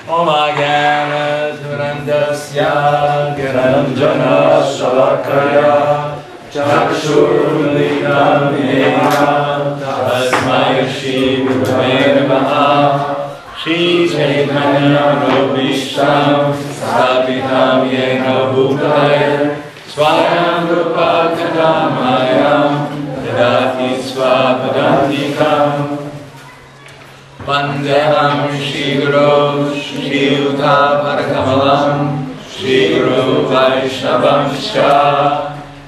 Omagyanatmanandasya Gyananjana Shalakaya Chakshurlitam Yena Tasmai Shri Gurave Namaha Shri Chaitanya Robishtam Sapitam Yena Bhutaya Swayam Rupa Kadamayam Dadati Swapadantikam Vandeham Shri Guru Shri Yuta Parakamalam Shri Guru Vaishnavam Shra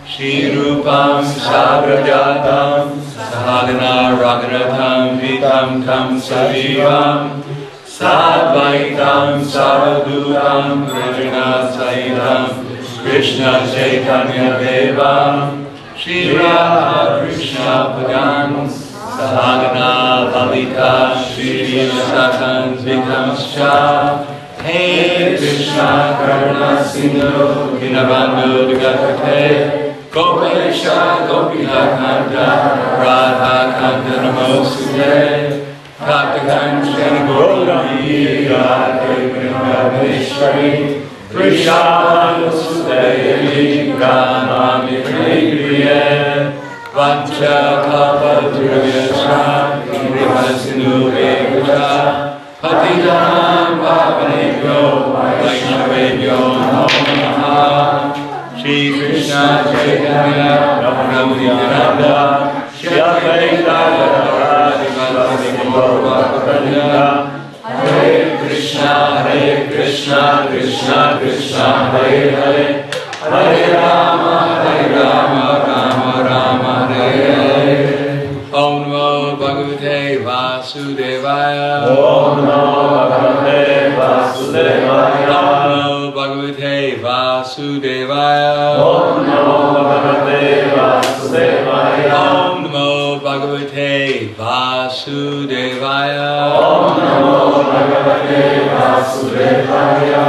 Shri Rupam Sagrajatam Sahagana Raghunatam Vitam Tam Sajivam Sadvaitam Saradutam Krishna Saitam Krishna Chaitanya Devam Shri Radha Krishna Padan Sahagana Lalita Shri Satan Vikamscha Hey Krishna Karuna Sindhu Dinabandhu Dugakate Gopesha Gopila Kanta Radha Kanta Namosute Taptakanchen Gauri Radhe Vrindaveshwari Krishnasudayani Ramami Prigriye Vancha Kalpadurvyascha Kripasinhu Vekucha Patitanam Pavanebhyo Vaishnavebhyo Namo Namaha Shri Krishna Chaitanya Prabhu Nityananda Shri Advaita Gadadara Gaura Hare Krishna Krishna Krishna Hare Hare Hare Rama Rama Rama Hare Hare Om Namo Bhagavate Vasudevaya Om Namo Bhagavate Vasudevaya Om Namo Bhagavate Vasudevaya Om Namo Bhagavate Vasudevaya Om Namo Bhagavate Vasudevaya Om Namo Bhagavate Vasudevaya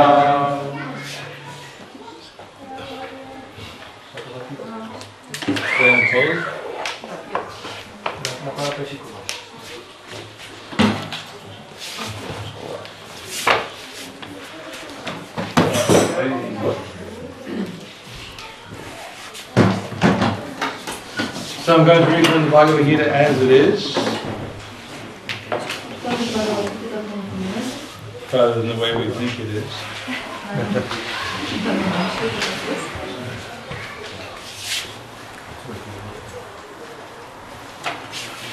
So I'm going to read from the Bhagavad Gita as it is, rather than the way we think it is.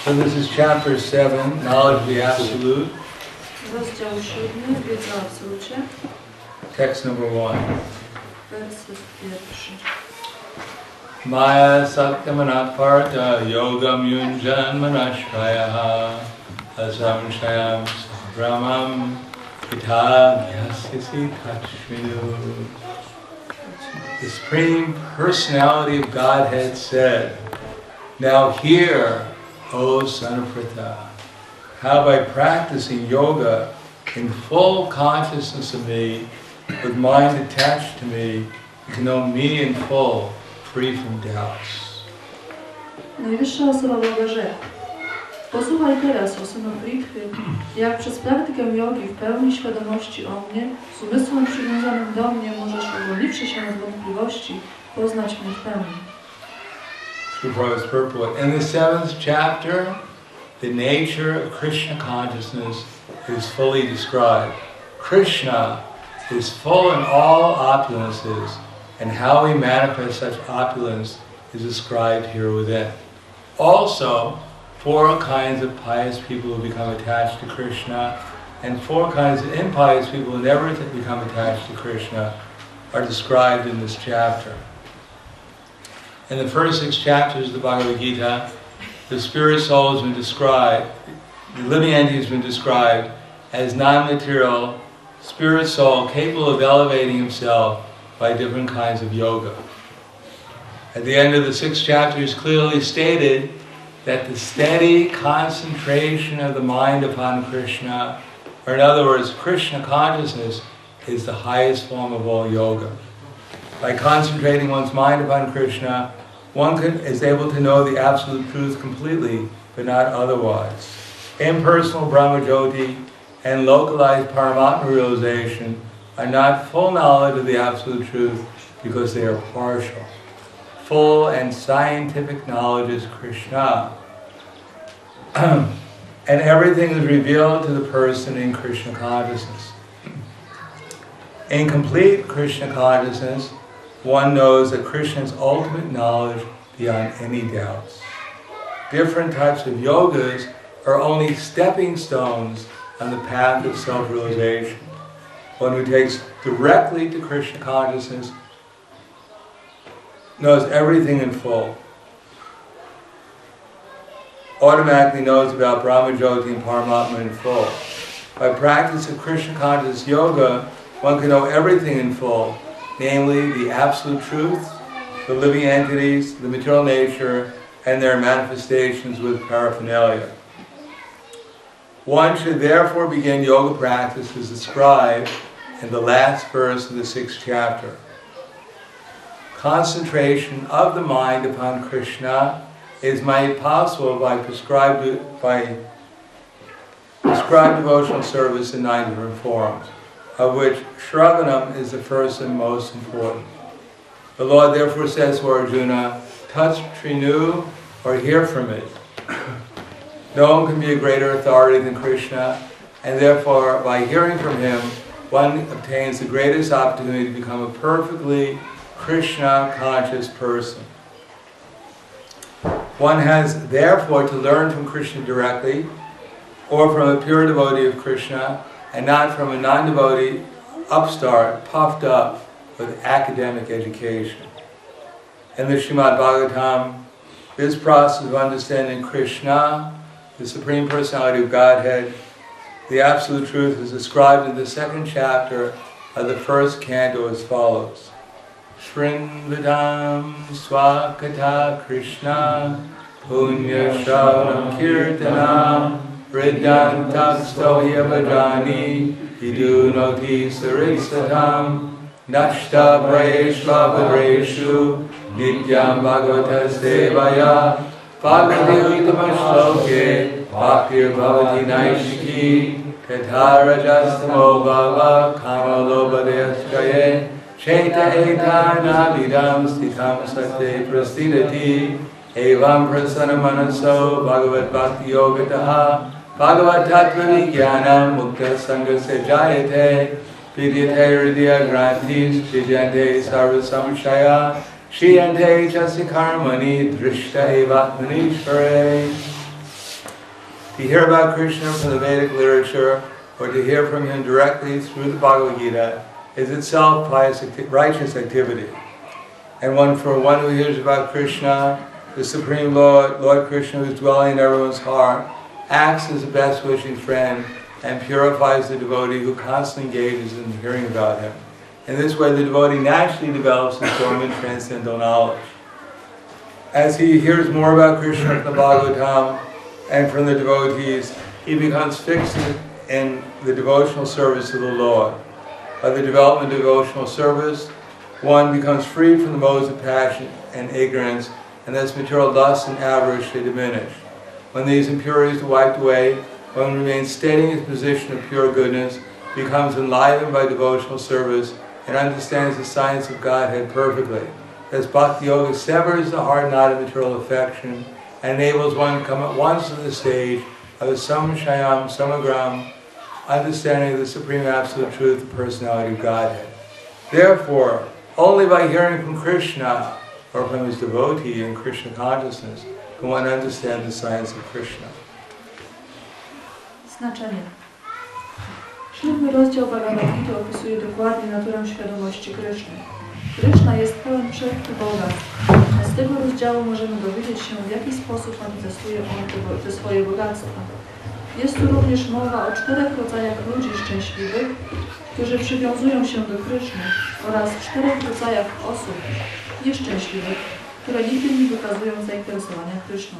So this is chapter 7, Knowledge of the Absolute. Rozdział 7, wiedza o absolucie. Text number 1. Werset 1. Maya Saktamanaparta Yogam Yunjan Manashvaya Asamshayam Brahmam Pitam Yasyasi Kashminu. The Supreme Personality of Godhead said, now hear, O son of Pritha, how by practicing yoga in full consciousness of me, with mind attached to me, you can know me in full, free from doubts. Najwyższa osoba Boga rzekł: posłuchaj teraz, o synu Prithy, jak przez praktykę jogi w pełni świadomości o mnie, z umysłem przywiązanym do mnie, możesz, uwolniwszy się od wątpliwości, poznać mnie w pełni. In the 7th chapter, the nature of Krishna consciousness is fully described. Krishna is full in all opulences, and how he manifests such opulence is described here within. Also, 4 kinds of pious people who become attached to Krishna, and 4 kinds of impious people who never become attached to Krishna are described in this chapter. In the first 6 chapters of the Bhagavad Gita, the spirit soul has been described, the living entity has been described as non-material spirit soul capable of elevating himself by different kinds of yoga. At the end of the 6th chapter is clearly stated that the steady concentration of the mind upon Krishna, or in other words, Krishna consciousness, is the highest form of all yoga. By concentrating one's mind upon Krishna, one is able to know the absolute truth completely, but not otherwise. Impersonal Brahmajyoti and localized Paramatma realization are not full knowledge of the Absolute Truth because they are partial. Full and scientific knowledge is Krishna. And everything is revealed to the person in Krishna consciousness. In complete Krishna consciousness, one knows that Krishna's ultimate knowledge beyond any doubts. Different types of yogas are only stepping stones on the path of self-realization. One who takes directly to Krishna consciousness knows everything in full. Automatically knows about Brahma Jyoti and Paramatma in full. By practice of Krishna conscious yoga, one can know everything in full, namely the Absolute Truth, the living entities, the material nature, and their manifestations with paraphernalia. One should therefore begin yoga practice as described in the last verse of the 6th chapter. Concentration of the mind upon Krishna is made possible by prescribed devotional service in 9 different forms, of which Shravanam is the first and most important. The Lord therefore says to Arjuna, touch Trinu or hear from it. No one can be a greater authority than Krishna, and therefore by hearing from him, one obtains the greatest opportunity to become a perfectly Krishna conscious person. One has therefore to learn from Krishna directly, or from a pure devotee of Krishna, and not from a non-devotee upstart puffed up with academic education. In the Srimad Bhagavatam, this process of understanding Krishna, the Supreme Personality of Godhead, the Absolute Truth, is described in the 2nd chapter of the 1st canto as follows. Shrinvidam Swakata Krishna Punya Shravanam Kirtanam Ridantak Stohya Bhajani Hidunoti Saritsatam Nashta Prayeshva Padreshu Nityam Bhagavatas Devaya Bhagavati Utamashloke Bhaktir Bhavati Naishiki Katharajas Bhava Kama Lobhadeskaye Chaita Etana Vidam Stitam Sakte Prastidati Evam Prasana Manaso Bhagavad Bhakti Yogataha Bhagavad Tattva Vijnanam Mukta Sangha Sejayate Vidyate Hridaya Grantis Vidyante Sarva Samshaya Shriyante Chasya Karmani Drishta Evatmanishvare. To hear about Krishna from the Vedic literature or to hear from him directly through the Bhagavad Gita is itself righteous activity. And for one who hears about Krishna, the Supreme Lord, Lord Krishna, who is dwelling in everyone's heart, acts as a best wishing friend and purifies the devotee who constantly engages in hearing about him. In this way, the devotee naturally develops his dormant transcendental knowledge. As he hears more about Krishna from the Bhagavatam and from the devotees, he becomes fixed in the devotional service of the Lord. By the development of devotional service, one becomes free from the modes of passion and ignorance, and thus material lust and avarice they diminish. When these impurities are wiped away, one remains steady in his position of pure goodness, becomes enlivened by devotional service, and understands the science of Godhead perfectly. Thus Bhakti Yoga severs the hard knot of material affection and enables one to come at once to the stage of the Samshayam Samagram, understanding of the Supreme Absolute Truth, the Personality of Godhead. Therefore, only by hearing from Krishna or from his devotee in Krishna consciousness can one understand the science of Krishna. Znaczenie. 7 rozdział Bhagavad Gita opisuje dokładnie naturę świadomości Kryszny. Kryszna jest pełen wszelkich bogactw. Z tego rozdziału możemy dowiedzieć się, w jaki sposób manifestuje on te swoje bogactwa. Jest tu również mowa o 4 rodzajach ludzi szczęśliwych, którzy przywiązują się do Kryszny, oraz 4 rodzajach osób nieszczęśliwych, które nigdy nie wykazują zainteresowania Kryszną.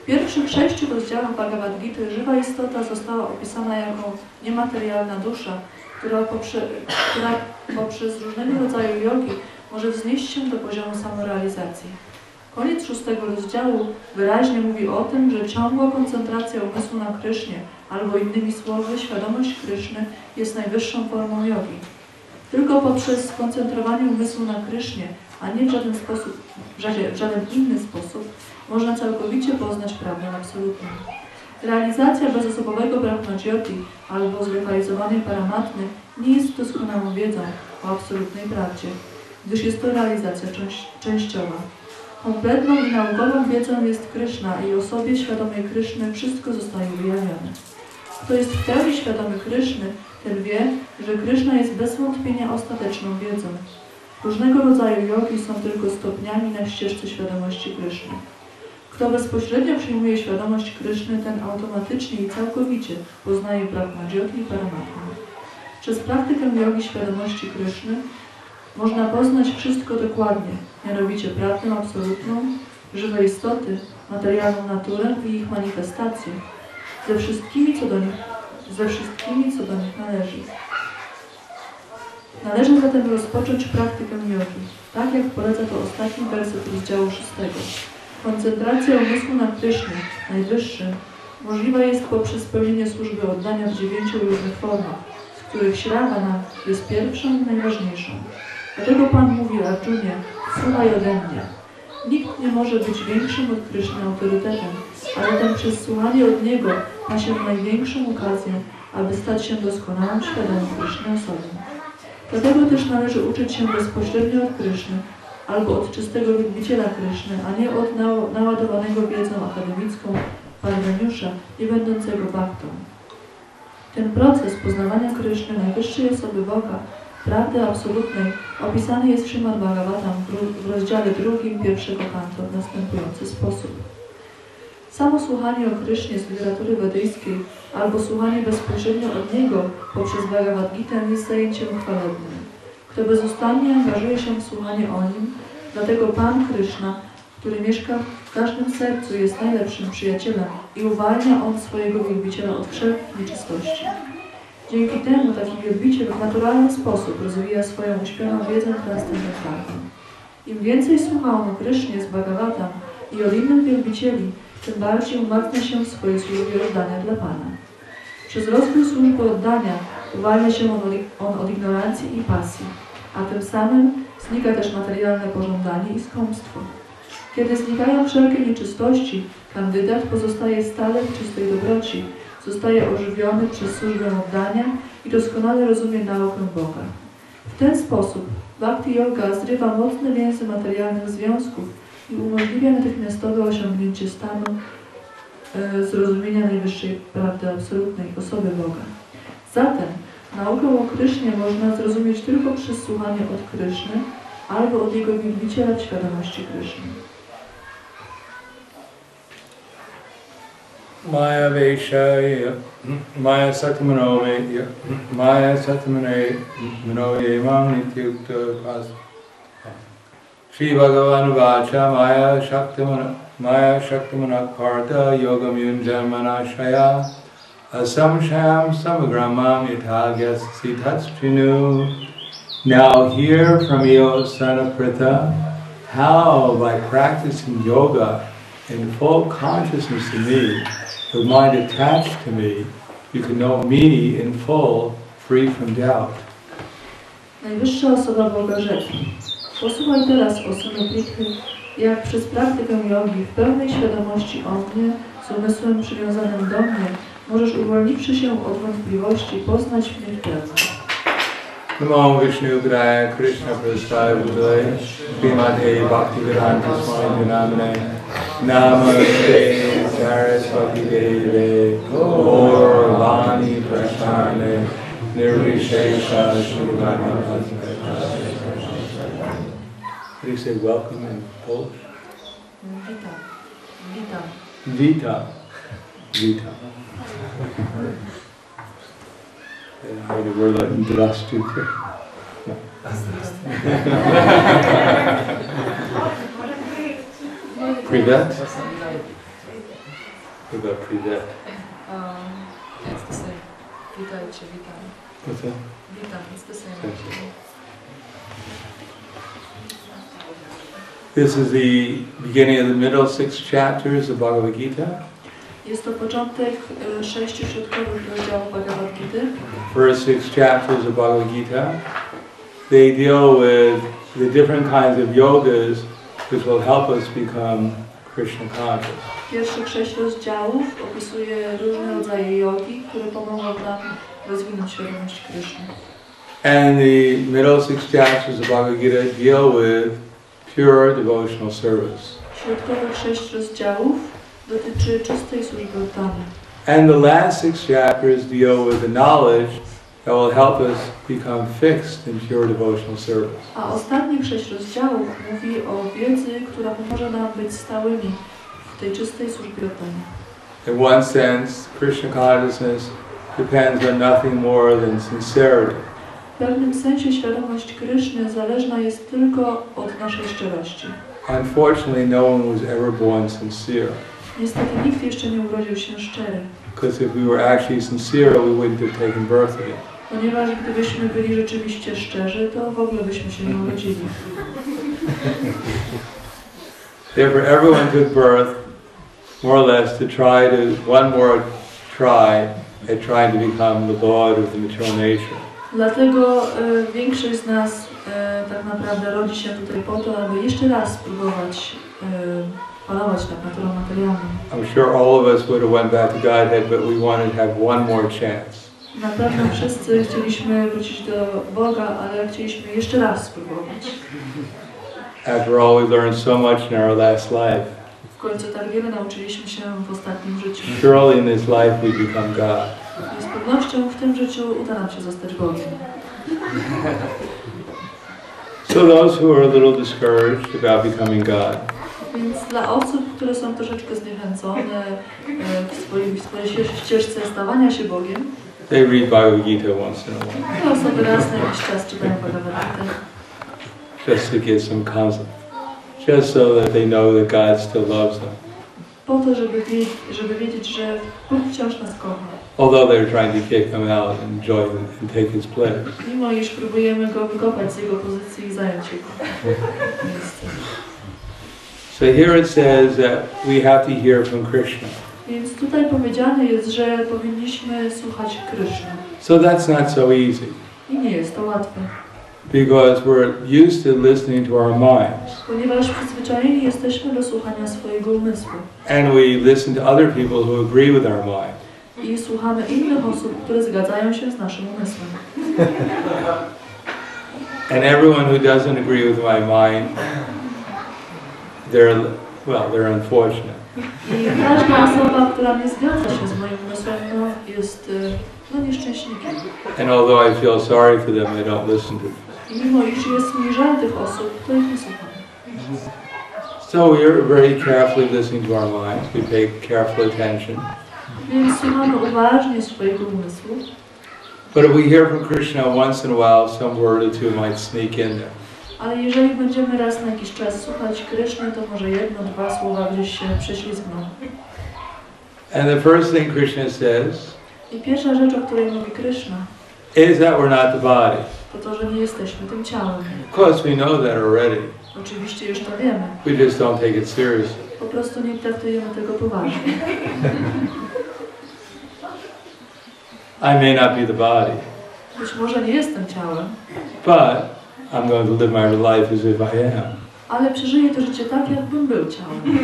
W pierwszych 6 rozdziałach Bhagavad Gity żywa istota została opisana jako niematerialna dusza, która poprzez różnego rodzaju jogi może wznieść się do poziomu samorealizacji. Koniec 6 rozdziału wyraźnie mówi o tym, że ciągła koncentracja umysłu na Krysznie, albo innymi słowy, świadomość Kryszny jest najwyższą formą jogi. Tylko poprzez skoncentrowanie umysłu na Krysznie, a nie w żaden inny sposób, można całkowicie poznać prawdę absolutną. Realizacja bezosobowego brahmadyoti albo zlokalizowanej paramatmy nie jest doskonałą wiedzą o absolutnej prawdzie, gdyż jest to realizacja częściowa. Kompletną i naukową wiedzą jest Kryszna i osobie świadomej Kryszny wszystko zostaje wyjawione. Kto jest w pełni świadomy Kryszny, ten wie, że Kryszna jest bez wątpienia ostateczną wiedzą. Różnego rodzaju jogi są tylko stopniami na ścieżce świadomości Kryszny. Kto bezpośrednio przyjmuje świadomość Kryszny, ten automatycznie i całkowicie poznaje brahmadyoti i paramatmę. Przez praktykę jogi świadomości Kryszny można poznać wszystko dokładnie, mianowicie prawdę absolutną, żywe istoty, materialną naturę i ich manifestacje, ze wszystkimi, co do nich należy. Należy zatem rozpocząć praktykę jogi, tak jak poleca to ostatni werset rozdziału 6. Koncentracja umysłu na Krysznie, najwyższym, możliwa jest poprzez spełnienie służby oddania w 9 różnych formach, z których śrawana jest pierwszą i najważniejszą. Dlatego Pan mówi Arjunie, słuchaj ode mnie. Nikt nie może być większym od Kryszny autorytetem, a zatem przez słuchanie od Niego ma się największą okazję, aby stać się doskonałą, świadomą Kryszny osobą. Dlatego też należy uczyć się bezpośrednio od Kryszny, albo od czystego wielbiciela Kryszny, a nie od naładowanego wiedzą akademicką Parveniusza, nie będącego baktą. Ten proces poznawania Kryszny, najwyższej osoby Boga, prawdy absolutnej, opisany jest w Śrimad Bhagavatam w rozdziale 2 pierwszego kantu w następujący sposób. Samo słuchanie o Krysznie z literatury wedyjskiej albo słuchanie bezpośrednio od Niego poprzez Bhagavad Gitę jest zajęciem chwalebnym. Kto bezustannie angażuje się w słuchanie o Nim, dlatego Pan Kryszna, który mieszka w każdym sercu, jest najlepszym przyjacielem i uwalnia On swojego wielbiciela od wszelkich nieczystości. Dzięki temu taki wielbiciel w naturalny sposób rozwija swoją uśpioną wiedzę transcendentalną. Im więcej słucha on o Krysznie z Bhagavatam i od innych wielbicieli, tym bardziej umacnia się w swojej służbie oddania dla Pana. Przez rozwój służby oddania uwalnia się on od ignorancji i pasji, a tym samym znika też materialne pożądanie i skąpstwo. Kiedy znikają wszelkie nieczystości, kandydat pozostaje stale w czystej dobroci, zostaje ożywiony przez służbę oddania i doskonale rozumie naukę Boga. W ten sposób Bhakti Yoga zrywa mocne więzy materialnych związków i umożliwia natychmiastowe osiągnięcie stanu zrozumienia najwyższej prawdy absolutnej osoby Boga. Zatem naukę o Krysznie można zrozumieć tylko przez słuchanie od Kryszny albo od jego wielbiciela w świadomości Kryszny. Maya Vaishya, Maya Satamane Manoye Mam Nityukta Pas. Shri Bhagavan Vacha Maya Shaktimanak Partha Yogam Yunjanmanashaya Asamsham Samagramam Yathagyas Sitatstrinu. Now hear from you, O son of Pritha, how by practicing yoga in full consciousness of me, with mind attached to me, you can know me in full, free from doubt. Najwyższa osoba Boga rzekł: posłuchaj teraz, o synu Prithy, jak przez praktykę jogi w pełnej świadomości o mnie, z umysłem przywiązanym do mnie, możesz, uwolniwszy się od wątpliwości, poznać mnie w pełni. Namo Vishnu Graya Krishna Prasthaya Bhutale Srimate Bhaktivedanta Swami Namane Namaste Saraswati Deve Gaurvani Prasthane Nirvishesha Shivani. How do you say welcome in Polish? Witam. Witam. Witam. Witam. I had a word like Здравствуйте. Privet? What about privet? It's the same. Witajcie, witam. What's that? Witam, it's the same. This is the beginning of the middle 6 chapters of Bhagavad Gita. Jest to początek 6 środkowych rozdziałów Bhagavad Gity. First 6 chapters of Bhagavad Gita, they deal with the different kinds of yogas which will help us become Krishna conscious. Pierwszych 6 rozdziałów opisuje różne rodzaje jogi, które pomogą nam rozwinąć świadomość Kryszny. And the middle 6 chapters of Bhagavad Gita deal with pure devotional service. Środkowych 6 rozdziałów dotyczy czystej służby oddania. And the last 6 chapters deal with the knowledge that will help us become fixed in pure devotional service. A ostatnich 6 rozdziałów mówi o wiedzy, która pomoże nam być stałymi w tej czystej służbie oddania. In one sense, Krishna consciousness depends on nothing more than sincerity. W pewnym sensie świadomość Kryszny zależna jest tylko od naszej szczerości. Unfortunately, no one was ever born sincere. Niestety nikt jeszcze nie urodził się szczery. Because if we were actually sincere, we wouldn't have taken birth again. Ponieważ gdybyśmy byli rzeczywiście szczerzy, to w ogóle byśmy się nie urodzili. Therefore, everyone took birth more or less to try to, one more try at trying to become the Lord of the material nature. Dlatego większość z nas tak naprawdę rodzi się tutaj po to, aby jeszcze raz spróbować panować nad naturą materialną. I'm sure all of us would have went back to Godhead, but we wanted to have one more chance. Na pewno wszyscy chcieliśmy wrócić do Boga, ale chcieliśmy jeszcze raz spróbować. After all, we learned so much in our last life. W końcu tak wiele nauczyliśmy się w ostatnim życiu. Surely in this life we become God. I z pewnością w tym życiu uda nam się zostać Bogiem. So those who are a little discouraged about becoming God, Więc dla osób, które są troszeczkę zniechęcone w swojej ścieżce stawania się Bogiem, they read Bhagavad Gita once in a while, te osoby raz na jakiś czas czytają Bhagavad Gita, just to get some concept, just so that they know that God still loves them. po to, żeby wiedzieć, że Bóg wciąż nas kocha. Although they're trying to kick him out and join and take his place. Mimo iż próbujemy go wykopać z jego pozycji i zająć jego miejsce. So here it says that we have to hear from Krishna. Więc tutaj powiedziane jest, że powinniśmy słuchać Kryszny. So that's not so easy, I nie jest to łatwe. because we're used to listening to our minds. Ponieważ przyzwyczajeni jesteśmy do słuchania swojego umysłu. And we listen to other people who agree with our mind. I słuchamy innych osób, które zgadzają się z naszym umysłem. And everyone who doesn't agree with my mind, they're unfortunate. I każda osoba, która nie zgadza się z moim umysłem, jest nieszczęśnikiem. And although I feel sorry for them, I don't listen to them. I mimo iż jest mi żal tych osób, to ich nie słucham. So we're very carefully listening to our minds. We pay careful attention. Więc słuchamy uważnie swojego umysłu. But if we hear from Krishna once in a while, some word or two might sneak in there. Ale jeżeli będziemy raz na jakiś czas słuchać Kryszny, to może jedno, dwa słowa gdzieś się prześlizgną. And the first thing Krishna says I pierwsza rzecz, o której mówi Kryszna, is that we're not the body. to, że nie jesteśmy tym ciałem. Of course, we know that already. Oczywiście już to wiemy. We just don't take it seriously. Po prostu nie traktujemy tego poważnie. I may not be the body, Być może nie jestem ciałem, but I'm going to live my life as if I am. ale przeżyję to życie tak, jakbym był ciałem.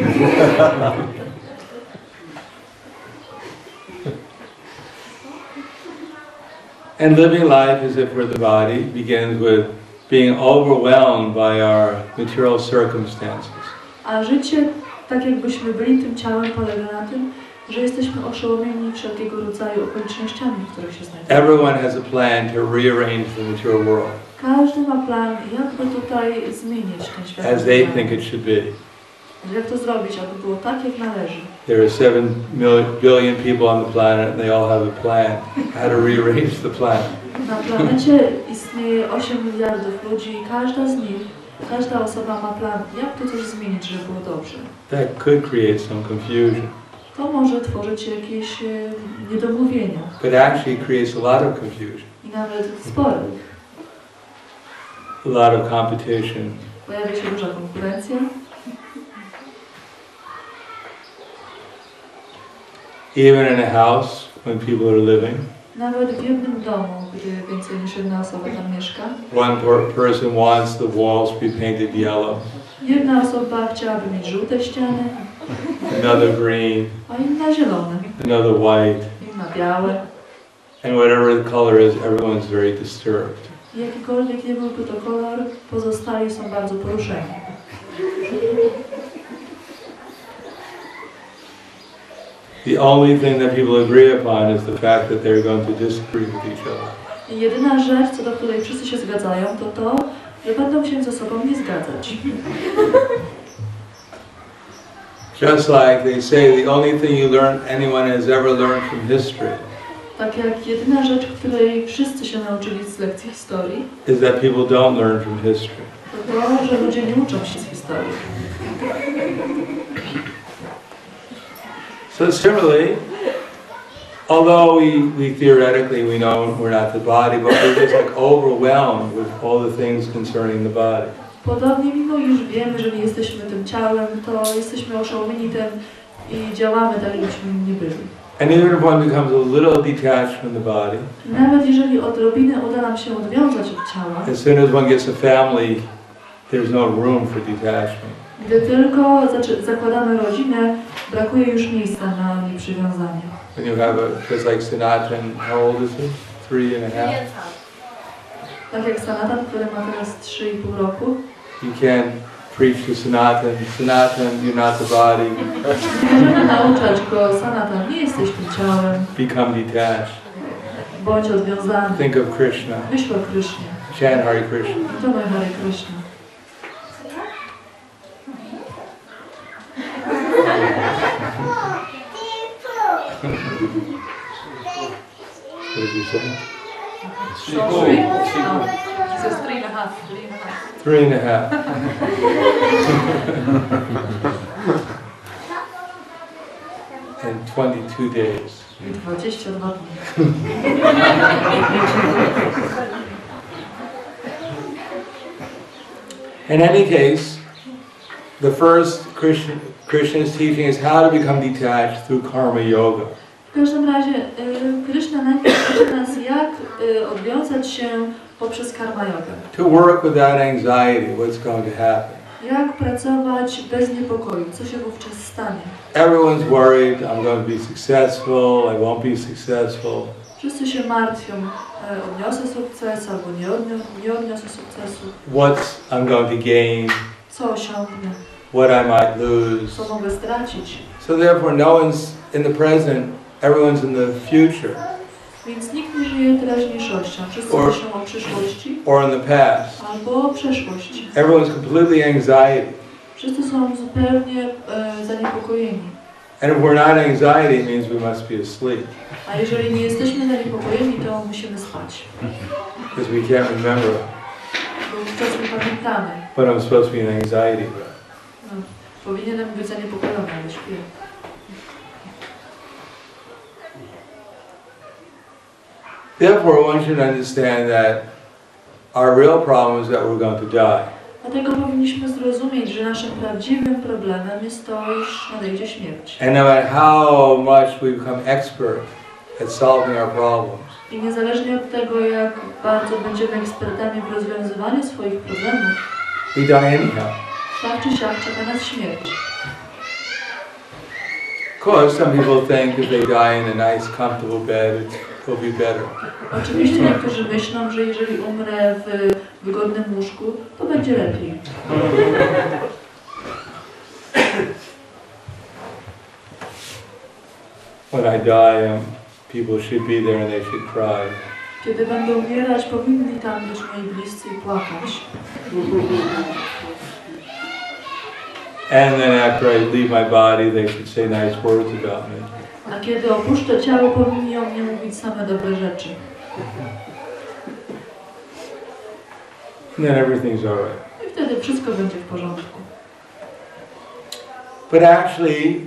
And living life as if we're the body begins with being overwhelmed by our material circumstances. A życie, tak jakbyśmy byli tym ciałem, polega na tym, że jesteśmy oszołomieni wszelkiego rodzaju okolicznościami, w których się znajdujemy. Everyone has a plan to rearrange the material world Każdy ma plan, jakby tutaj zmienić ten świat. as they think it should be. Jak to zrobić, aby było tak, jak należy. There are 7 billion people on the planet and they all have a plan how to rearrange the planet. Na planecie istnieje 8 miliardów ludzi i każda osoba ma plan, jak to coś zmienić, żeby było dobrze. That could create some confusion, To może tworzyć jakieś niedomówienia but actually creates a lot of confusion, i nawet spory. a lot of competition, Pojawia się duża konkurencja Even in a house when people are living. Nawet w jednym domu, gdy więcej niż jedna osoba tam mieszka. One person wants the walls to be painted yellow. Jedna osoba chciałaby mieć żółte ściany. Another green. A inna zielone. Another white. Inna białe. And whatever the color is, everyone's very disturbed. Jakikolwiek nie byłby to kolor, pozostali są bardzo poruszeni. The only thing that people agree upon is the fact that they're going to disagree with each other. I jedyna rzecz, co do której wszyscy się zgadzają, to, że będą się ze sobą nie zgadzać. Just like they say, the only thing anyone has ever learned from history. Tak jak jedyna rzecz, której wszyscy się nauczyli z lekcji historii, is that people don't learn from history. To, że ludzie nie uczą się z historii. So similarly, although we theoretically we know we're not the body, but we're just like overwhelmed with all the things concerning the body. Podobnie, mimo iż wiemy, że nie jesteśmy tym ciałem, to jesteśmy oszołomieni tym i działamy tak, jakbyśmy nie byli. And even if one becomes a little detached from the body, nawet jeżeli odrobinę uda nam się odwiązać od ciała, as soon as one gets a family, there's no room for detachment. Gdy tylko zakładamy rodzinę, brakuje już miejsca na nieprzywiązanie. When you have just like Sanatan, how old is he? 3.5? Tak jak Sanatan, który ma teraz 3,5 roku. You can't preach to Sanatan, Sanatan, you're not the body. Nie możemy nauczać go, Sanatan, nie jesteś tym ciałem. Become detached. Bądź odwiązany. Think of Krishna. Myśl o Krysznie. Chant Hare Krishna. To mój Hare Krishna. What did you say? 3.5. He says 3.5. 3.5. In 22 days. 22 dni. In any case, the first Krishna's teaching is how to become detached through karma yoga. W każdym razie Kryszna najpierw uczy nas, jak odwiązać się poprzez karma yoga. To work without anxiety, what's going to happen. Jak pracować bez niepokoju, co się wówczas stanie. Everyone's worried, I'm going to be successful, I won't be successful. Wszyscy się martwią, odniosę sukces albo nie odniosę sukcesu. What I'm going to gain. Co osiągnę. What I might lose. Co mogę stracić. So therefore no one's in the present, everyone's in the future. Więc nikt nie żyje teraźniejszością. Wszyscy myślą o przyszłości. Or in the past. Albo o przeszłości. Everyone's completely anxiety. Wszyscy są zupełnie zaniepokojeni. And if we're not anxiety, it means we must be asleep. A jeżeli nie jesteśmy zaniepokojeni, to musimy spać. Because we can't remember. Bo wówczas nie pamiętamy. But I'm supposed to be in anxiety. No, powinienem być zaniepokojony, ale śpię. Therefore, one should understand that our real problem is that we're going to die. Dlatego powinniśmy zrozumieć, że naszym prawdziwym problemem jest to, iż nadejdzie śmierć. And no matter how much we become expert at solving our problems, I niezależnie od tego, jak bardzo będziemy ekspertami w rozwiązywaniu swoich problemów, we die anyhow. tak czy siak czeka nas śmierć. Of course, some people think if they die in a nice, comfortable bed, it will be better. Oczywiście niektórzy myślą, że jeżeli umrę w wygodnym łóżku, to będzie lepiej. When I die, people should be there and they should cry. Kiedy będę umierać, powinni tam być moi bliscy i płakać. And then after I leave my body, they should say nice words about me. A kiedy opuszczę ciało, powinni o mnie mówić same dobre rzeczy. And then everything's all right. I wtedy wszystko będzie w porządku. But actually,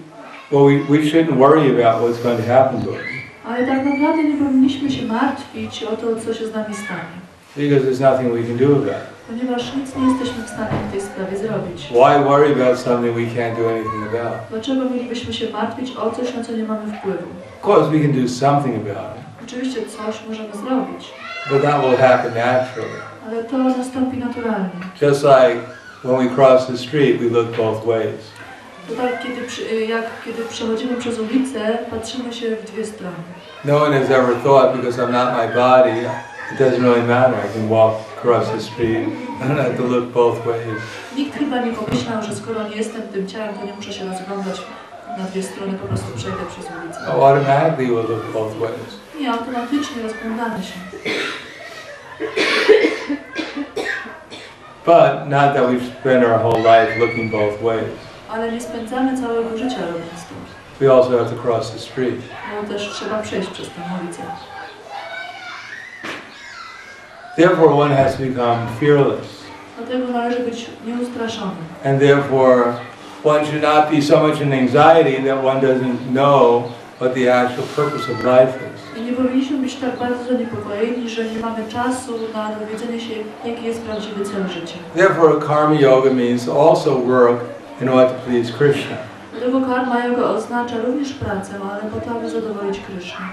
well, we shouldn't worry about what's going to happen to us. Ale tak naprawdę nie powinniśmy się martwić o to, co się z nami stanie. Because there's nothing we can do about it. ponieważ nic nie jesteśmy w stanie w tej sprawie zrobić. Why worry about something we can't do anything about? Dlaczego mielibyśmy się martwić o coś, na co nie mamy wpływu? Of course we can do something about it, Oczywiście coś możemy zrobić, but that will happen naturally. ale to nastąpi naturalnie. Just like when we cross the street, we look both ways. To tak, kiedy przechodzimy przez ulicę, patrzymy się w dwie strony. No one has ever thought, because I'm not my body, it doesn't really matter. I can walk across the street. I don't have to look both ways. Nikt chyba nie pomyślał, że skoro nie jestem tym ciałem, to nie muszę się rozglądać na dwie strony, po prostu przejdę przez ulicę. Oh, automatically we'll look both ways. Nie, automatycznie rozglądamy się. But not that we've spent our whole life looking both ways. Ale nie spędzamy całego życia robiąc to. We also have to cross the street. Bo też trzeba przejść przez tę ulicę. Therefore one has to become fearless. Dlatego należy być nieustraszony. And therefore one should not be so much in anxiety that one doesn't know what the actual purpose of life is. I nie powinniśmy być tak bardzo zaniepokojeni, że nie mamy czasu na dowiedzenie się, jaki jest prawdziwy cel życia. Therefore karma yoga means also work in order to please Krishna. Dlatego karma yoga oznacza również pracę, ale po to, aby zadowolić Krysznę.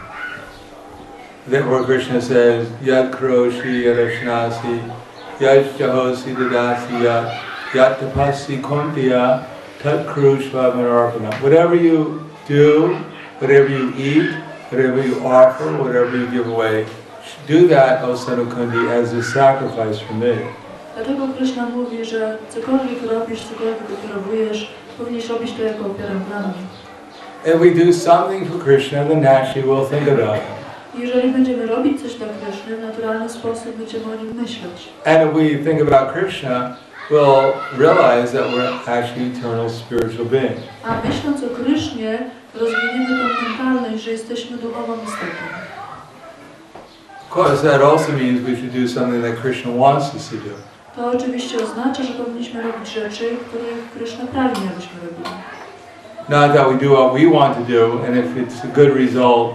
Therefore Krishna says, Yad kroshi yadashnasi, yad jahosi dadasi yad tapasi kuntiya, tat krushva manarpana. Whatever you do, whatever you eat, whatever you offer, whatever you give away, do that, O son of Kundi, as a sacrifice for me. Dlatego Kryszna mówi, że cokolwiek robisz, cokolwiek ofiarowujesz, powinieneś robić to jako ofiarę dla mnie. If we do something for Krishna, then naturally we'll think about it. Jeżeli będziemy robić coś dla Kryszny, w naturalny sposób będziemy o nim myśleć. And if we think about Krishna, we'll realize that we're actually eternal spiritual beings. A myśląc o Krysznie, rozwiniemy tę mentalność, że jesteśmy duchową istotą. Of course, that also means we should do something that Krishna wants us to do. To oczywiście oznacza, że powinniśmy robić rzeczy, których Kryszna pragnie, abyśmy robili. Not that we do what we want to do, and if it's a good result,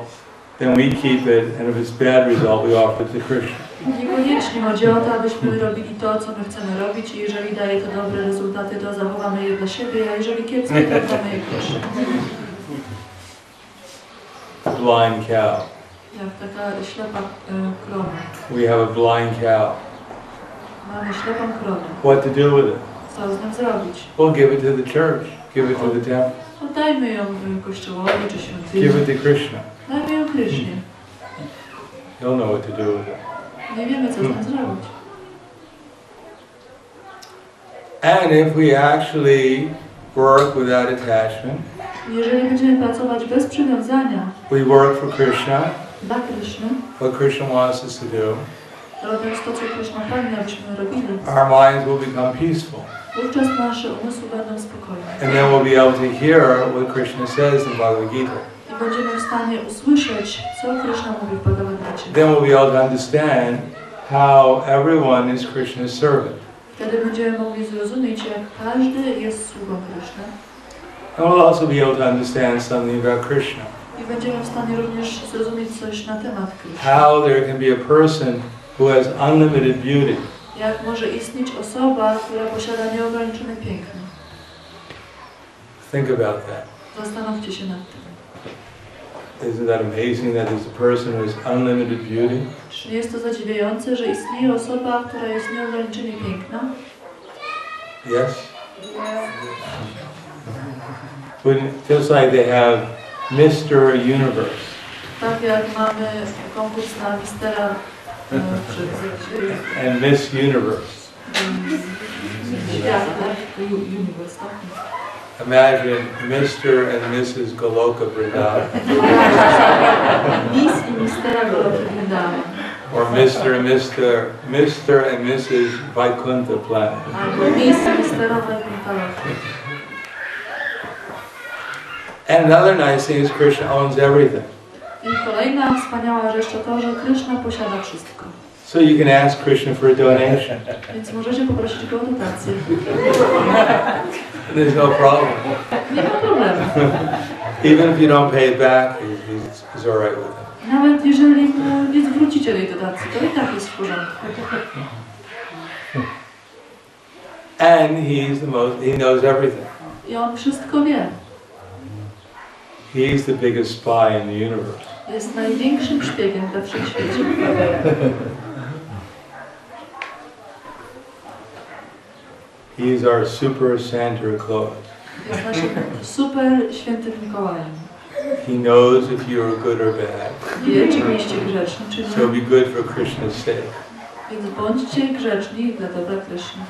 then we keep it, and if it's a bad result, we offer it to Krishna. Niekoniecznie chodzi o to, abyśmy robili to, co my chcemy robić i jeżeli daje to dobre rezultaty, to zachowamy je dla siebie, a jeżeli kiepskie, to oddamy je Krysznie. Blind cow. Jak taka ślepa krowa. We have a blind cow. Mamy ślepą krowę. What to do with it? Co z nią zrobić? Well, give it to the church. Give it to the temple. Oddajmy ją kościołowi czy świątyni. Give it to Krishna. Dajmy ją Krysznie. He'll know what to do with it. Nie wiemy, co z nią zrobić. And if we actually work without attachment, Jeżeli będziemy pracować bez przywiązania we work for Krishna, dla Kryszny, what Krishna wants us to do, robiąc to, co Kryszna pragnie, abyśmy robili, our minds will become peaceful. wówczas nasze umysły będą spokojne. And then we'll be able to hear what Krishna says in Bhagavad Gita. I będziemy w stanie usłyszeć, co Kryszna mówi w Bhagavad Gicie. Then we'll be able to understand how everyone is Krishna's servant. Wtedy będziemy mogli zrozumieć, jak każdy jest sługą Kryszny. And we'll also be able to understand something about Krishna. I będziemy w stanie również zrozumieć coś na temat Kryszny. How there can be a person who has unlimited beauty. Jak może istnieć osoba, która posiada nieograniczone piękno. Think about that. Zastanówcie się nad tym. Isn't that amazing that there's a person who has unlimited beauty? Czy nie jest to zadziwiające, że istnieje osoba, która jest nieograniczenie piękna? Yes? Just like they have Mr. Universe. Tak jak mamy konkurs na Mistera And Miss Universe. Świata, Universe, tak? Imagine Mr. and Mrs. Goloka Vrindavan. Miss i Mistera Goloka Vrindavan. Or Mr. and Mrs. Vaikuntha Planet. Albo Miss i Mistera Vaikuntha. And another nice thing is Krishna owns everything. I kolejna wspaniała rzecz to to, że Kryszna posiada wszystko. So you can ask Krishna for a donation. Więc możecie poprosić go o dotację. There's no problem. Nie ma problemu. Even if you don't pay it back, he's all right with it. Nawet jeżeli mu nie zwrócicie tej dotacji, to i tak jest w porządku. And he knows everything. I on wszystko wie. He's the biggest spy in the universe. Jest największym szpiegiem we wszechświecie. He's our super Santa Claus. Jest naszym super świętym Mikołajem. He knows if you are good or bad. Wie, czy byliście grzeczni, czy So nie. be good for Krishna's sake. Więc bądźcie grzeczni dla dobra Kryszny.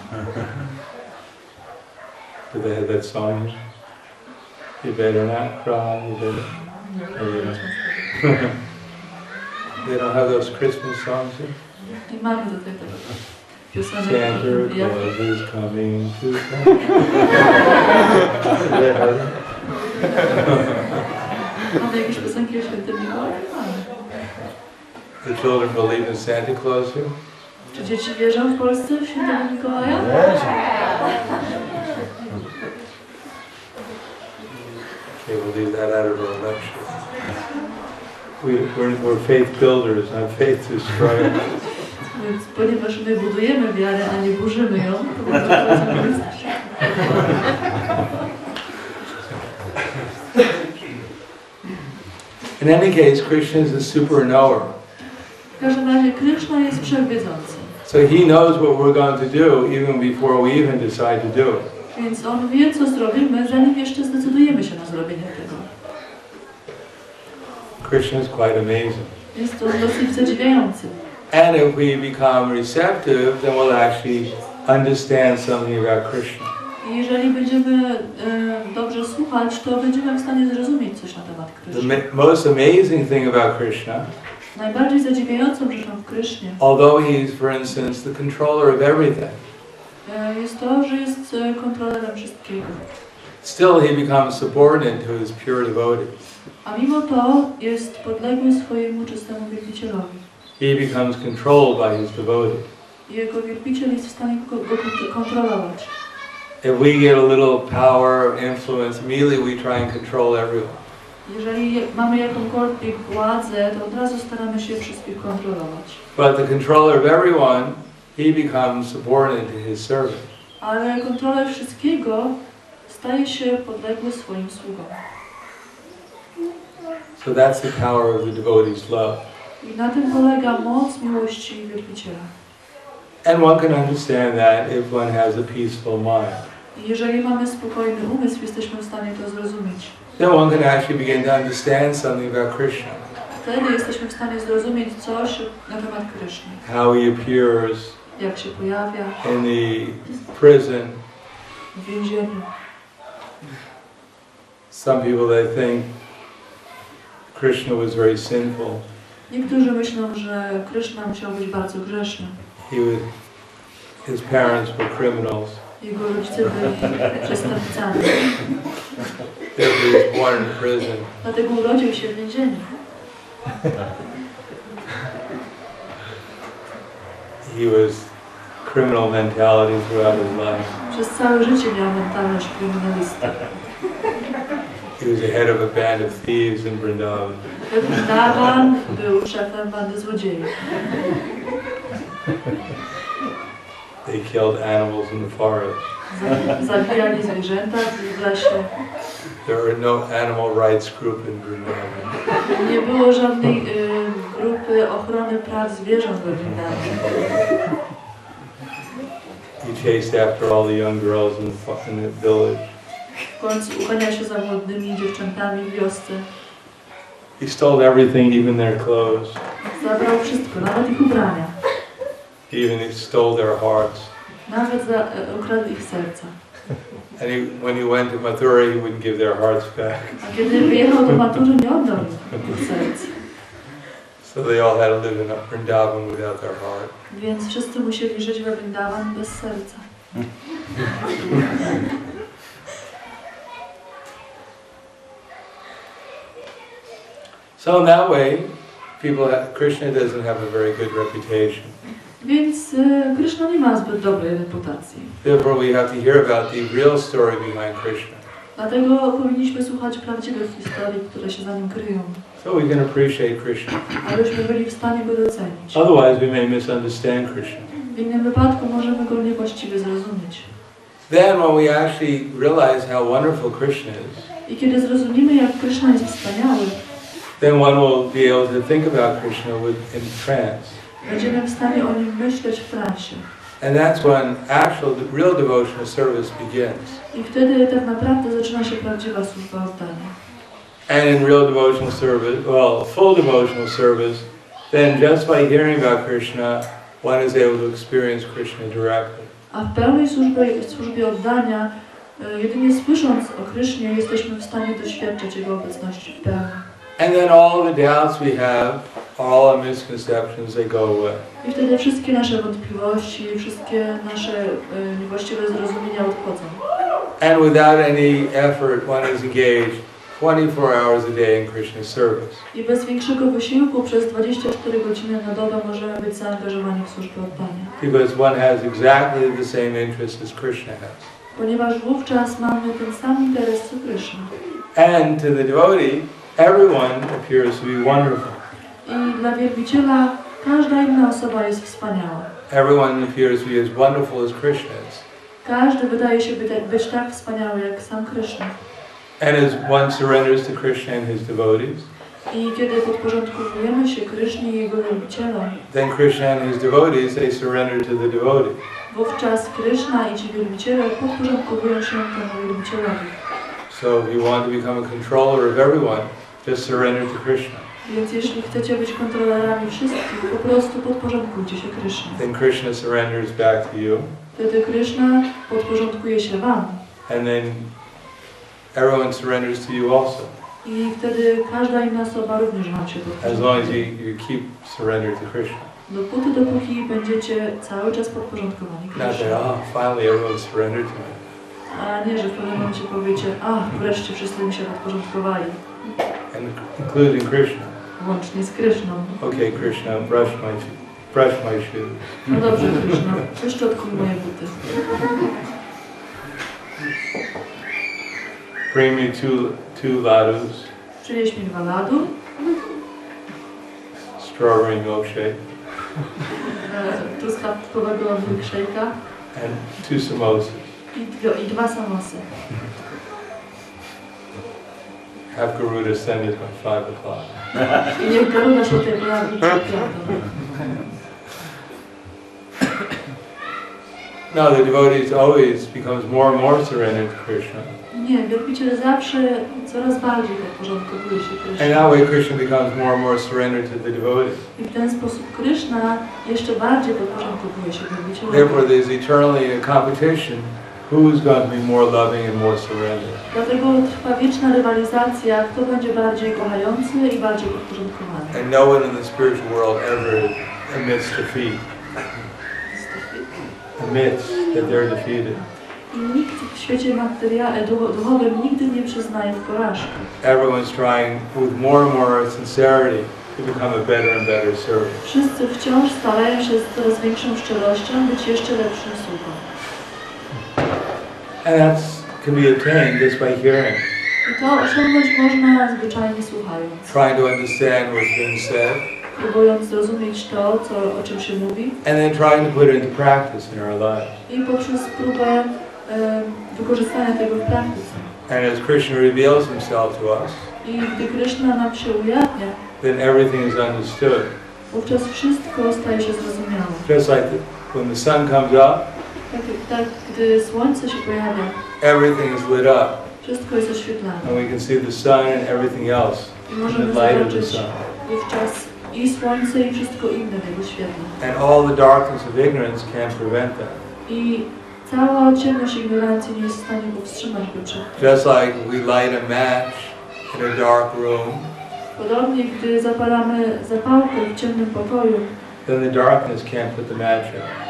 Do they have that song? You better not cry. You better... They don't have those Christmas songs here? I mamy do tego piosenek. Santa Jak Claus is coming to town. mamy jakieś piosenki o świętym Mikołaju? Mamy. The children believe in Santa Claus here? Czy dzieci wierzą w Polsce w świętego Mikołaja? Okay, we'll leave that out of our lecture. We're faith builders, not faith destroyers. Więc ponieważ my budujemy wiarę, a nie burzymy ją, to bardzo wystarczy. In any case, Krishna is a super knower. W każdym razie Kryszna jest wszechwiedzący. So he knows what we're going to do even before we even decide to do it. Więc on wie, co zrobimy, zanim jeszcze zdecydujemy się na zrobienie tego. Krishna is quite amazing. Jest to dosyć zadziwiający. And if we become receptive, then we'll actually understand something about Krishna. I jeżeli będziemy dobrze słuchać, to będziemy w stanie zrozumieć coś na temat Kryszny. The most amazing thing about Krishna, Najbardziej zadziwiającą rzeczą w Krysznie although he's, for instance, the controller of everything, jest to, że jest kontrolerem wszystkiego. still he becomes subordinate to his pure devotees. A mimo to jest podległy swojemu czystemu wielbicielowi. He becomes controlled by his devotees. I jego wielbiciel jest w stanie go kontrolować. If we get a little power or influence, immediately we try and control everyone. Jeżeli mamy jakąkolwiek władzę, to od razu staramy się wszystkich kontrolować. But the controller of everyone, he becomes subordinate to his servant. Ale kontroler wszystkiego staje się podległy swoim sługom. So that's the power of the devotee's love. I na tym polega moc miłości wielbiciela. And one can understand that if one has a peaceful mind. I jeżeli mamy spokojny umysł, jesteśmy w stanie to zrozumieć. Then one can actually begin to understand something about Krishna. Wtedy jesteśmy w stanie zrozumieć coś na temat Kryszny. How he appears Jak się pojawia in the prison. w więzieniu. Some people, they think Krishna was very sinful. Niektórzy myślą, że Kryszna musiał być bardzo grzeszny. His parents were criminals. Jego rodzice byli przestępcami. Therefore he was born in prison. Dlatego urodził się w więzieniu. He was criminal mentality throughout his life. Przez całe życie miał mentalność kryminalisty. He was the head of a band of thieves in Vrindavan. Vrindavan był szefem bandy złodziejów. They killed animals in the forest. Zabijali zwierzęta w lesie. There were no animal rights group in Vrindavan. Nie było żadnej grupy ochrony praw zwierząt we Vrindavan. He chased after all the young girls in the village. W końcu uganiał się za młodymi dziewczętami w wiosce. He stole everything, even their clothes. Zabrał wszystko, nawet ich ubrania. Even he stole their hearts. Nawet ukradł ich serca. And when he went to Mathura, he wouldn't give their hearts back. A kiedy wyjechał do Matury, nie oddał ich serc. So they all had to live in Vrindavan without their heart. Więc wszyscy musieli żyć we Vrindavan bez serca. So in that way, Krishna doesn't have a very good reputation. Więc Kryszna nie ma zbyt dobrej reputacji. Therefore, we have to hear about the real story behind Krishna. Dlatego powinniśmy słuchać prawdziwych historii, które się za nim kryją. So we can appreciate Krishna. Abyśmy byli w stanie go docenić. Otherwise, we may misunderstand Krishna. W innym wypadku możemy go niewłaściwie zrozumieć. then when we actually realize how wonderful Krishna is, I kiedy zrozumiemy, jak Kryszna jest wspaniały, then one will be able to think about Krishna in trance. będziemy w stanie o nim myśleć w transie. And that's when real devotional service begins. I wtedy tak naprawdę zaczyna się prawdziwa służba oddania. And in real devotional service, full devotional service, then just by hearing about Krishna, one is able to experience Krishna directly. A w pełnej służbie oddania, jedynie słysząc o Krysznie, jesteśmy w stanie doświadczać Jego obecności w pełni. And then all the doubts we have, all our misconceptions, they go away. I wtedy wszystkie nasze wątpliwości, wszystkie nasze niewłaściwe zrozumienia odchodzą. And without any effort, one is engaged 24 hours a day in Krishna's service. I bez większego wysiłku przez 24 godziny na dobę możemy być zaangażowani w służbę oddania. Because one has exactly the same interest as Krishna has. Ponieważ wówczas mamy ten sam interes co Kryszna. And to the devotee, everyone appears to be wonderful. I dla wielbiciela każda inna osoba jest wspaniała. Everyone appears to be as wonderful as Krishna is. Każdy wydaje się być tak wspaniały jak sam Kryszna. And as one surrenders to Krishna and his devotees, I kiedy podporządkowujemy się Krysznie i Jego wielbicielom, then Krishna and his devotees, they surrender to the devotee. wówczas Kryszna i ci wielbiciele podporządkowują się temu wielbicielowi. So if you want to become a controller of everyone, just surrender to Krishna. Więc jeśli chcecie być kontrolerami wszystkich, po prostu podporządkujcie się Krysznie. Then Krishna surrenders back to you. Wtedy Kryszna podporządkuje się wam. And then everyone surrenders to you also. I wtedy każda inna osoba również wam się As long as podporządkuje. you keep surrender to Krishna. Dopóki będziecie cały czas podporządkowani Not that, Krysznie. finally everyone surrendered to me. A nie, że w pewnym momencie powiecie, wreszcie wszyscy mi się podporządkowali. And including Krishna. Łącznie z Kryszną. Okay, Krishna, brush my shoes. No dobrze, Kryszna, wyszczotkuj moje buty. Bring me two ladus, Przynieś mi 2 ladu, strawberry milkshake, truskawkowego milkshake'a and 2 samosas. i 2 samosy. Have Garuda send it by 5 o'clock. I niech Garuda się tutaj pojawi przed 5. No, the devotees always becomes more and more surrendered to Krishna. Nie, wielbiciel zawsze coraz bardziej podporządkowuje się And Krysznie. that way Krishna becomes more and more surrendered to the devotees. I w ten sposób Kryszna jeszcze bardziej podporządkowuje się wielbicielowi. Therefore there's eternally a competition who's going to be more loving and more surrendered. Dlatego trwa wieczna rywalizacja, kto będzie bardziej kochający i bardziej podporządkowany. And no one in the spiritual world ever admits defeat. Admits that they're defeated. I nikt w świecie duchowym nigdy nie przyznaje porażki. Everyone's trying with more and more sincerity to become a better and better servant. Wszyscy wciąż starają się z coraz większą szczerością być jeszcze lepszym sługą. And that can be obtained just by hearing. I to osiągnąć można zwyczajnie słuchając. Trying to understand what's being said. Próbując zrozumieć to, o czym się mówi. And then trying to put it into practice in our lives. I poprzez próbę wykorzystania tego w praktyce. And as Krishna reveals himself to us, I gdy Kryszna nam się ujawnia, then everything is understood. wówczas wszystko staje się zrozumiałe. Just like when the sun comes up, Tak, gdy słońce się pojawia, everything is lit up. wszystko jest oświetlane. And we can see the sun and everything else I in możemy the light of the zobaczyć sun. wówczas i słońce i wszystko inne w jego świetle. And all the darkness of ignorance can't prevent that. I cała ciemność ignorancji nie jest w stanie powstrzymać go przed tym. Just like we light a match in a dark room, Podobnie, gdy zapalamy zapałkę w ciemnym pokoju, then the darkness can't put the match out.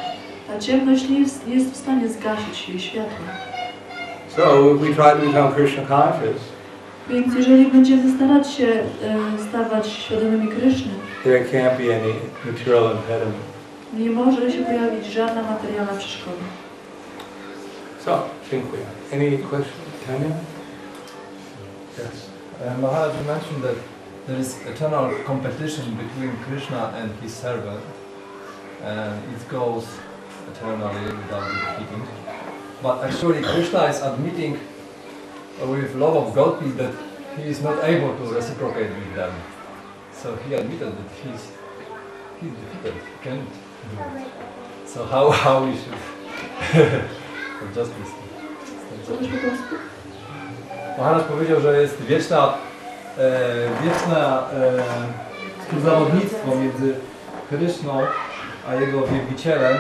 ta ciemność nie jest w stanie zgasić jej światła. So if we try to become Krishna conscious, Więc jeżeli będziemy starać się stawać świadomymi Kryszny, there can't be any material impediment. nie może się pojawić żadna materialna przeszkoda. So, dziękuję. Any questions? Tanya? Yes. Maharaj, you mentioned that there is eternal competition between Krishna and his servant, and it goes eternally without defeating. But actually Krishna is admitting with a lot of gopis that he is not able to reciprocate with them. So he admitted that he's defeated, he can't do it. So how we should just listen. Maharaj powiedział, że jest wieczne zawodnictwo między Kryszną a jego wielbicielem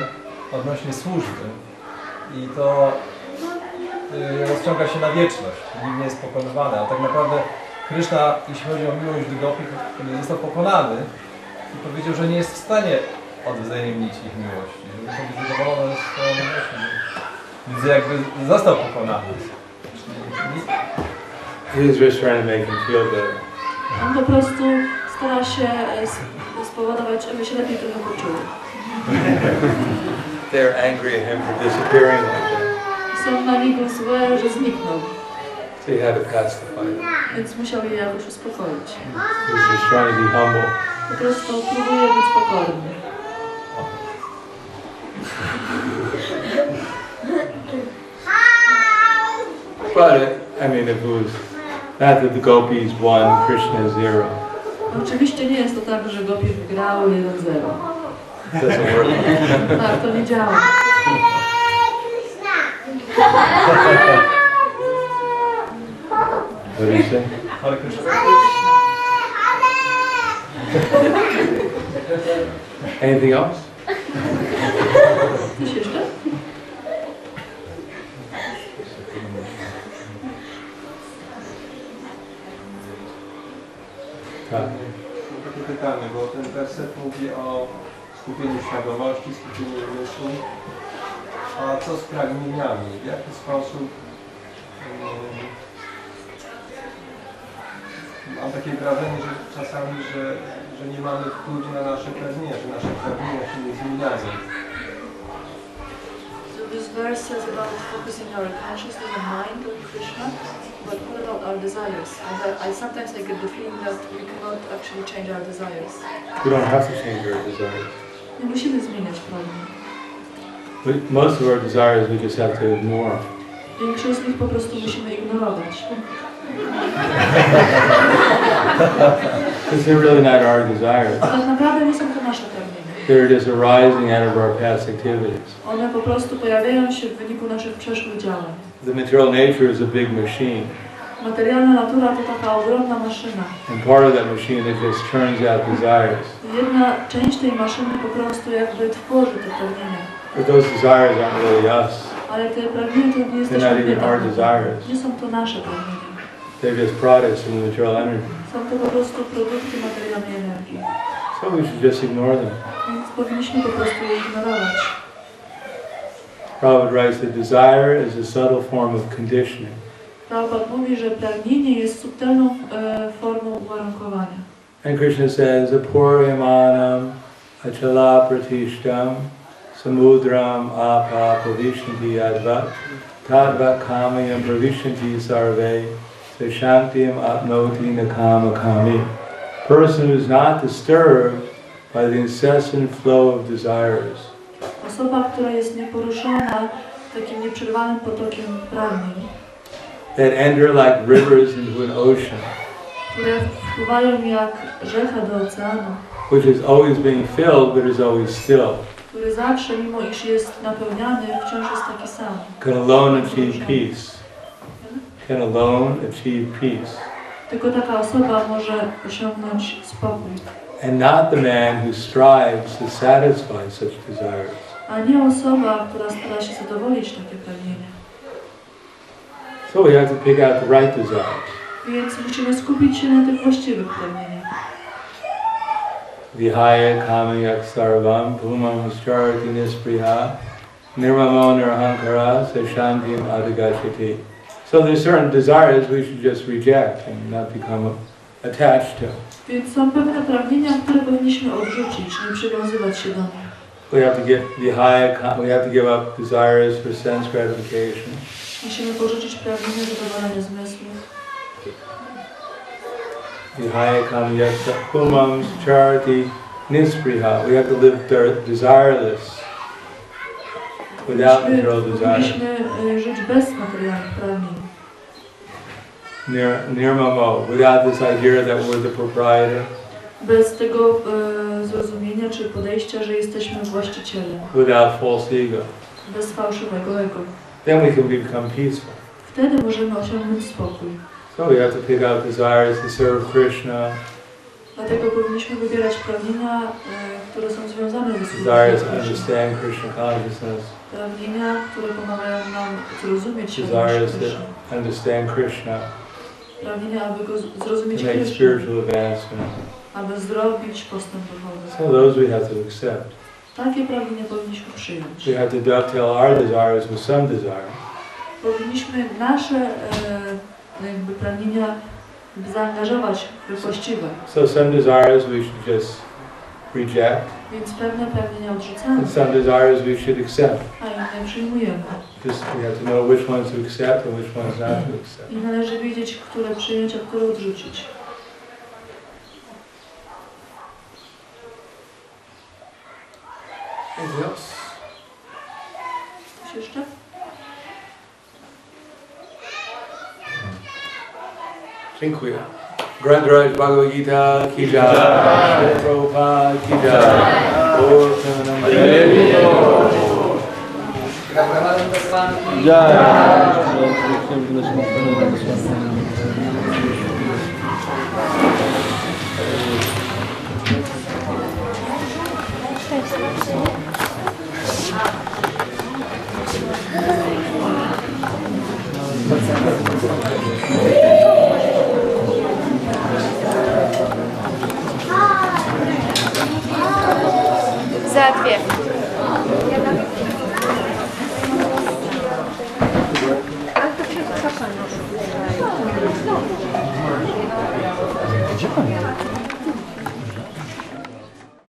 odnośnie służby. I to rozciąga się na wieczność, nikt nie jest pokonywany, a tak naprawdę Kryszna, jeśli chodzi o miłość do gopi, został pokonany i powiedział, że nie jest w stanie odwzajemnić ich miłości, żeby to być zadowolone swoją miłością. Więc jakby został pokonany. He was just trying to make him feel good. On po prostu stara się spowodować, aby się lepiej trochę poczuł. They're angry at him for disappearing like that. Są na niego złe, że zniknął. So he had to pacify them. Więc musiał je jakoś uspokoić. He was just trying to be humble. Po prostu próbuje być pokorny. But, I mean, if it was not that the gopis won, Krishna 0. Oczywiście nie jest to tak, że gopi wygrały 1-0. It doesn't work. Tak, to nie działa. What do you say? Hare Krishna. Anything else? Coś jeszcze? Tak. Takie pytanie, bo ten werset mówi o skupieniu świadomości, skupieniu umysłu. A co z pragnieniami? W jaki sposób mam takie wrażenie, że czasami, że nie mamy wpływu na nasze pragnienia, że nasze pragnienia się nie zmieniają. So this verse says about focusing our consciousness and mind on Krishna, but what about our desires? I sometimes get the feeling that we cannot actually change our desires. We don't have to change our desires. Nie musimy zmieniać pragnień. Most of our desires we just have to ignore. Większość z nich po prostu musimy ignorować. Because they're really not our desires. Tak naprawdę nie są to nasze pragnienia. They're just arising out of our past activities. One po prostu pojawiają się w wyniku naszych przeszłych działań. The material nature is a big machine. Materialna natura to taka ogromna maszyna. And part of that machine it just turns out desires. Jedna część tej maszyny po prostu jakby tworzy te pragnienia. But those desires aren't really us. Ale te pragnienia to nie They're jesteśmy not even our my. desires. Nie są to nasze pragnienia. They're just products of the material energy. Są to po prostu produkty materialnej energii. So we should just ignore them. Więc powinniśmy po prostu je ignorować. Prabhupada writes that desire is a subtle form of conditioning. Prabhupada mówi, że pragnienie jest subtelną formą uwarunkowania. And Krishna says, Apuryamanam achala pratishtam samudram apa pravishnati advat tadvat kamayam pravishnati sarve sashantyam apnoti nakama kami. Person who is not disturbed by the incessant flow of desires. Osoba, która jest nieporuszona takim nieprzerwanym potokiem pragnień, That enter like rivers into an ocean, które wpływają jak rzeka do oceanu, which is always being filled but is always still, który zawsze, mimo iż jest napełniany, wciąż jest taki sam. can alone achieve peace. Can alone achieve peace. Tylko taka osoba może osiągnąć spokój, And not the man who strives to satisfy such desires. a nie osoba, która stara się zadowolić takie pragnienia. So we have to pick out the right desires. Więc musimy skupić się na tych właściwych pragnieniach. Vihaya kamayak sarvam bhumam charati nispriha nirmamo nirahankara sashantim adhigachati. So there's certain desires we should just reject and not become attached to. Więc są pewne pragnienia, które powinniśmy odrzucić, nie przywiązywać się do nich. We have to get vihaya, we have to give up desires for sense gratification. Musimy porzucić pragnienie zadowolenia zmysłów. Vihaya kamayak bhumam charati nispriha. We have to live desireless. without material desire. Powinniśmy żyć bez materialnych pragnień. Nirmamo, without this idea that we're the proprietor. Bez tego zrozumienia czy podejścia, że jesteśmy właścicielem. Without false ego. Bez fałszywego ego. Then we can become peaceful. Wtedy możemy osiągnąć spokój. So we have to pick out desires to serve Krishna. Dlatego powinniśmy wybierać pragnienia, które są związane ze służbą. Desires to understand Krishna consciousness. Pragnienia, które pomagają nam zrozumieć Desires Krishna. to understand Krishna. Pragnienia, aby go zrozumieć To make Krishna. spiritual advancement. Aby zrobić postęp duchowy. So those we have to accept. Takie pragnienia powinniśmy przyjąć. We have to dovetail our desires with some desire. Powinniśmy nasze jakby pragnienia zaangażować we właściwe. So some desires we should just reject. Więc pewne pragnienia odrzucamy, And some desires we should accept. a inne przyjmujemy. Just we have to know which ones to accept and which ones not to accept. I należy wiedzieć, które przyjąć, a które odrzucić. Anything else? Coś jeszcze? Dziękuję. Grandraj Bhagavad Gita ki jai. Prabhupada ki jai. Prahladananda. Prahladananda Swami ki jai. Za dwie.